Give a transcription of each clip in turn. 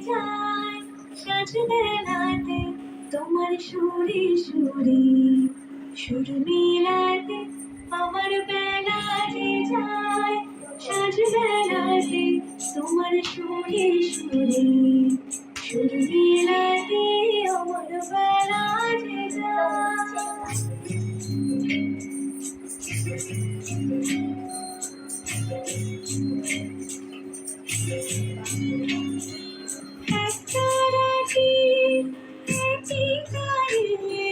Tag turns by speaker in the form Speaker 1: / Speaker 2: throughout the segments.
Speaker 1: যায় সাজ বেলাতে তোমার সুরে সুরে সুর মেলাতে আমার বেলা যে যায় সাজ বেলাতে তোমার সুরে সুরে সুর মেলাতে আমার বেলা যে যায়। একটা রাতে একটি গানে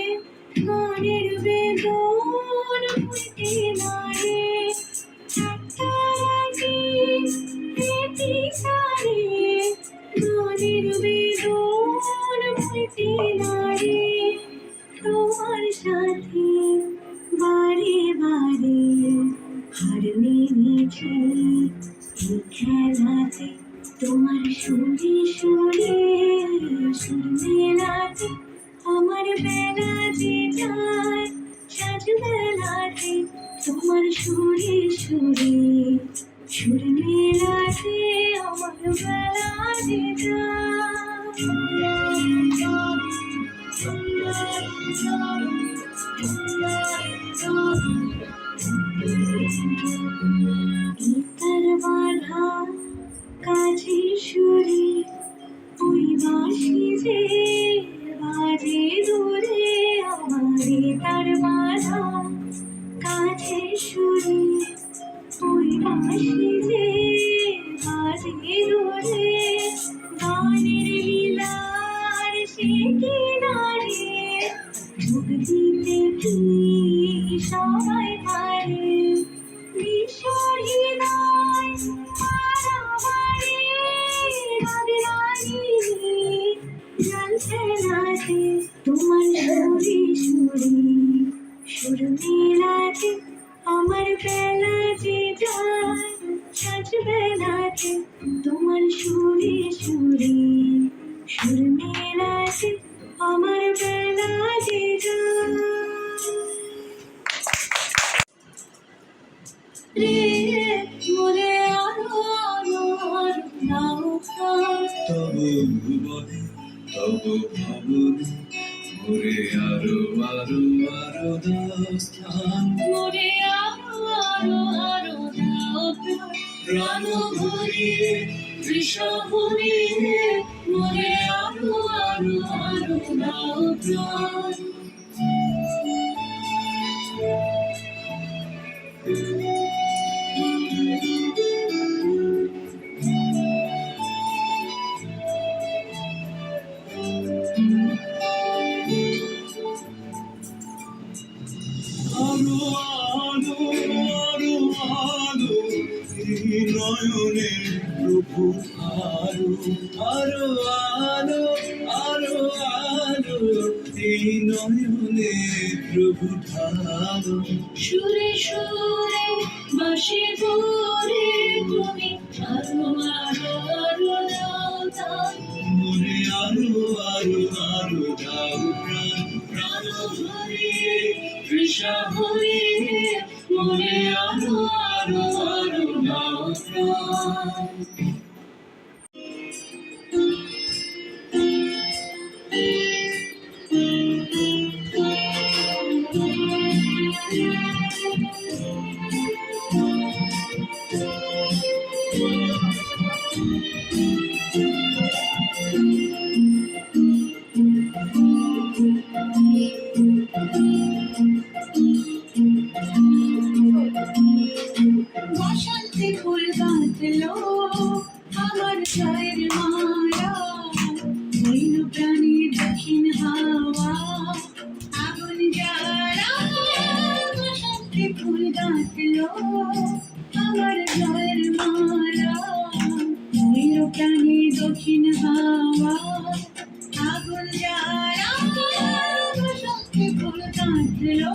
Speaker 1: গানের বেদন হইতে নারে একটা রাতে একটি গানে গানের বেদন হইতে নারে তোমার সাথে বারে বারে হার মেনেছি এই খেলাতে তোমার সুরে সুরে সুর মেলাতে আমার বেলা যে যায় সাজ বেলাতে তোমার সুরে সুরে সুর মেলাতে আমার বেলা যে গীতার বাধা কাছে সুরে ওই বাঁশি যে বাজে দূরে আমারে তার বাধা কাছে সুরে ওই বাঁশি যে বাজে দূরে গানের লীলার সে কিনারে ঢুক দিতে কি সবাই পারে ঈশ্বর হৃদয় মারামারি রাগরাগি জানতে নাতে তোমার সুরে সুরে সুর মেলাতে আমার বেলা যে যায় সাজ বেলাতে তোমার সুরে সুরে সুর মেলাতে আমার বেলা যে যায়। রে মোরে আরো আরো আরো নাও
Speaker 2: তবু ভুবনে তবু ভাবনে মোরে আরো আরো আরো দাস্তান
Speaker 1: মোরে আরো আরো আরো নাও
Speaker 2: প্রাণ ভরিয়ে তৃষা ভরিয়ে
Speaker 1: মোরে আরো আরো আরো নাও প্রাণ।
Speaker 2: আলো আলো আলো আলো এই নয়নে প্রভু আলো আলো আলো আলো আলো এই নয়নে প্রভু আলো
Speaker 1: সুরে সুরে বাঁশি ধরে তুমি আরো আরো আরো দাও দাও
Speaker 2: মনে আলো আলো আলো দাও প্রাণ প্রাণ ভরিয়ে তৃষা ভরিয়ে
Speaker 1: মোরে আরো আরো আরো দাও প্রাণ। বসন্তে ফুল গাঁথলো আমার গায়ের মালা হইল প্রাণী দক্ষিণ হাওয়া আগুন জ্বালা বসন্তে ফুল গাঁথলো আমার গায়ের মালা হইল প্রাণী দক্ষিণ হাওয়া আগুন জ্বালা বসন্তে ফুল গাঁথলো।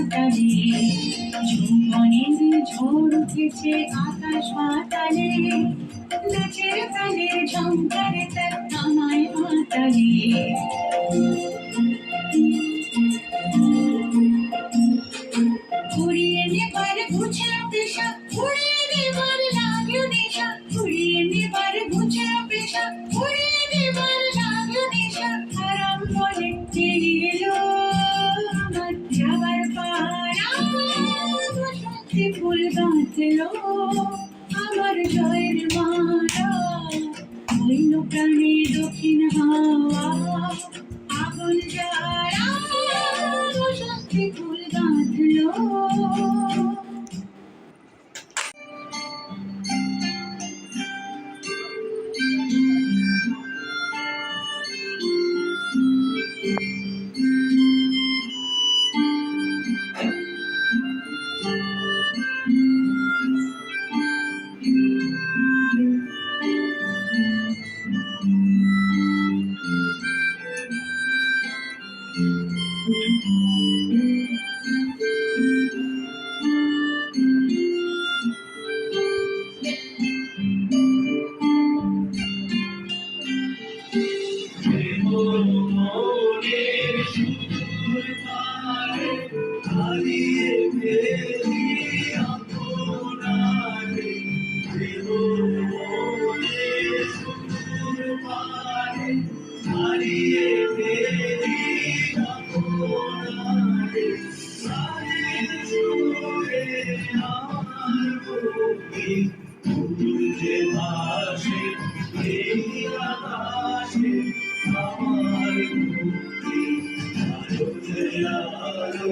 Speaker 1: মাতালে যৌবনের ঝড় উঠেছে আকাশ পাতালে নাচের তালে ঝংকারে তার আমায় মাতালে উড়িয়ে নেবার বুঝা পেশা উড়িয়ে নেবার লাগলো নেশা উড়িয়ে নেবার বুঝা পেশা উড়িয়ে নেবার লাগলো নেশা আরাম বলে বেরিয়ে এলো আমার যাবার পাড়া বসন্তে ফুল গাঁথলো আমার জয়ের মালা হইল প্রাণে দক্ষিণ হাওয়া আগুন জ্বালা বসন্তে ফুল গাঁথলো
Speaker 2: মনের সুদূর পারে হারিয়ে ফেলি আপনারে মনের সুদূর পারে হারিয়ে ফেলি আপনারে সারের সুরে আমার বুকে তুলতে ভাসে এই আকাশে আমার বুকে আলোতে আলো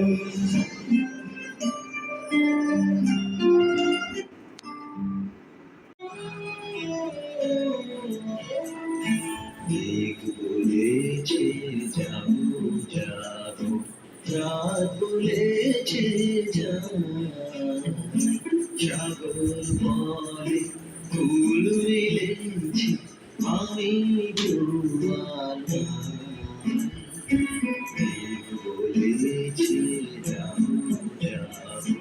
Speaker 2: মেঘ বলেছে যাবো যাবো রাত বলেছে সাগর বলে ফুল মিলেছে আমি ডুবার মেঘ বলেছে যাবো যাবো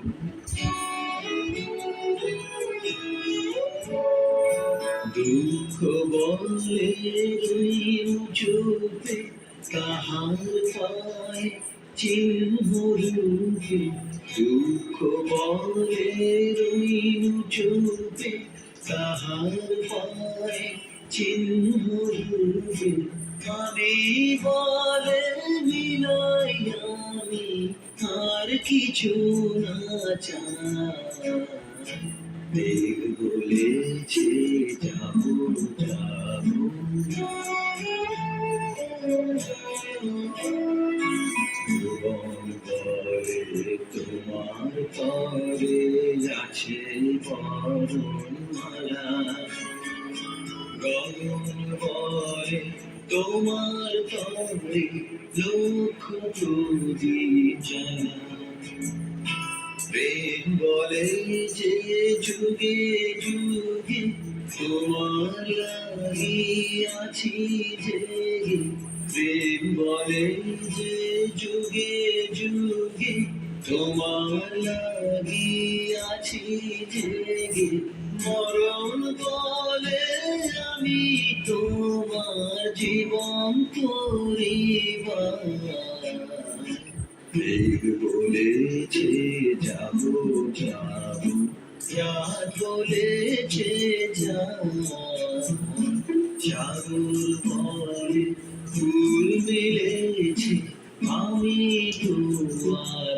Speaker 2: দুঃখ বলে রইল চোখে কাহার পায়ে চিহ্ন রূপে দুঃখ বলে রইল চোখে কাহার পায়ে চিহ্ন রূপে আমি বলে মিলাই আমি আর কিছু না চাই মেঘ বলেছে যাবো যাবো ভুবন বলে তোমার তরে আছে বরণমালা গগন বলে তোমার তরে লক্ষ প্রদীপ জ্বালা প্রেম বলে যে যুগে যুগে তোমার লাগি আছি জেগে প্রেম বলে যে যুগে যুগে তোমার লাগি আছি জেগে মরণ বলে আমি তোমার জীবন পরিবার মেঘ বলেছে যাবো যাবো রাত বলেছে সাগর বলে ফুল মিলেছে আমি তোমার